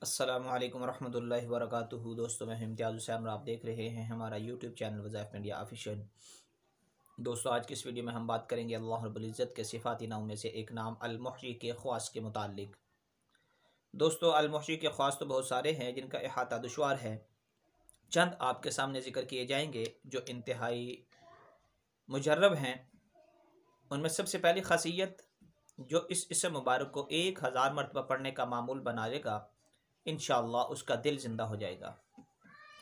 अस्सलामु अलैकुम वरहमतुल्लाहि वबरकातुहू। दोस्तों, मैं इम्तियाज़ हुसैन और आप देख रहे हैं हमारा यूट्यूब चैनल वज़ाइफ इंडिया ऑफिशियल। दोस्तों, आज की इस वीडियो में हम बात करेंगे अल्लाह रब्बुल इज़्ज़त के सिफ़ाती नाम में से एक नाम अल-मुहयी के ख़वास के मुताल्लिक़। दोस्तों, अल-मुहयी के ख़वास तो बहुत सारे हैं जिनका अहाता दुश्वार है। चंद आपके सामने ज़िक्र किए जाएंगे जो इंतहाई मुजर्रब हैं। उनमें सबसे पहली ख़ासियत, जो इस इसम मुबारक को 1000 मरतबा पढ़ने का मामूल बना लेगा, इंशाअल्लाह उसका दिल ज़िंदा हो जाएगा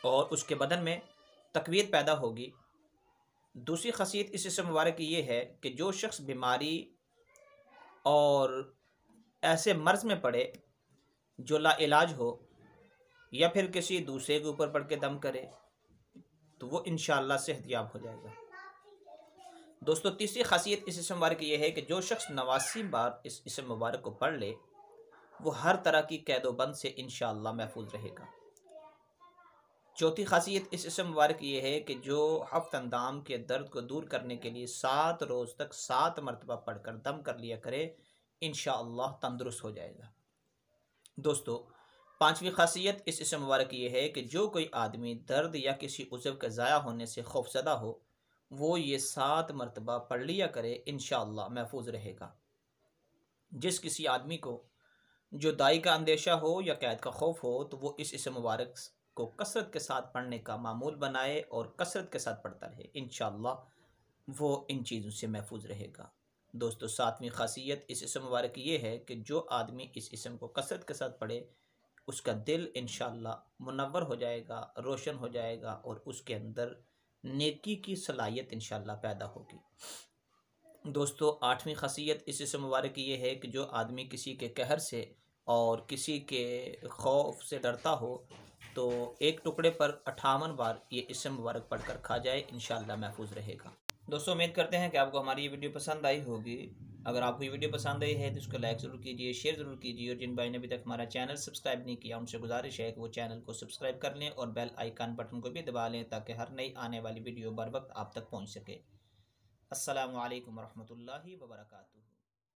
और उसके बदन में तक़वियत पैदा होगी। दूसरी ख़ासियत इस इसम मुबारक की ये है कि जो शख्स बीमारी और ऐसे मर्ज़ में पड़े जो लाइलाज हो या फिर किसी दूसरे के ऊपर पड़ के दम करे तो वो इंशाअल्लाह सेहतयाब हो जाएगा। दोस्तों, तीसरी ख़ासियत इस इसम मुबारक की ये है कि जो शख्स 89 बार इस इसम मुबारक को पढ़ ले वो हर तरह की कैदोबंद से इंशाअल्लाह महफूज रहेगा। चौथी ख़ासियत इस इसम मुबारक की ये है कि जो हफ्त अंदाम के दर्द को दूर करने के लिए 7 रोज़ तक 7 मरतबा पढ़कर दम कर लिया करे, इंशाअल्लाह तंदुरुस्त हो जाएगा। दोस्तों, पाँचवीं ख़ासियत इस इसम मुबारक की ये है कि जो कोई आदमी दर्द या किसी उज़्व के ज़ाया होने से खौफज़दा हो वो ये 7 मरतबा पढ़ लिया करे, इंशाअल्लाह महफूज रहेगा। जिस किसी आदमी को जो दाई का अंदेशा हो या कैद का खौफ हो तो वो इस इसम मुबारक को कसरत के साथ पढ़ने का मामूल बनाए और कसरत के साथ पढ़ता रहे, इंशाअल्लाह वो इन चीज़ों से महफूज रहेगा। दोस्तों, सातवीं ख़ासियत इस इसम मुबारक की ये है कि जो आदमी इस इसम को कसरत के साथ पढ़े उसका दिल इंशाअल्लाह मुनव्वर हो जाएगा, रोशन हो जाएगा और उसके अंदर नेकी की सलाहियत इंशाअल्लाह पैदा होगी। दोस्तों, आठवीं ख़ासियत इस इसम मुबारक की ये है कि जो आदमी किसी के कहर से और किसी के खौफ से डरता हो तो एक टुकड़े पर 58 बार ये इसम मुबारक पढ़कर खा जाए, इंशाअल्लाह महफूज रहेगा। दोस्तों, उम्मीद करते हैं कि आपको हमारी ये वीडियो पसंद आई होगी। अगर आपको ये वीडियो पसंद आई है तो इसको लाइक ज़रूर कीजिए, शेयर ज़रूर कीजिए और जिन भाई ने अभी तक हमारा चैनल सब्सक्राइब नहीं किया उनसे गुजारिश है कि वो चैनल को सब्सक्राइब कर लें और बेल आइकन बटन को भी दबा लें ताकि हर नई आने वाली वीडियो बर वक्त आप तक पहुँच सके। अस्सलामु अलैकुम वरहमतुल्लाहि वबरकातुहू।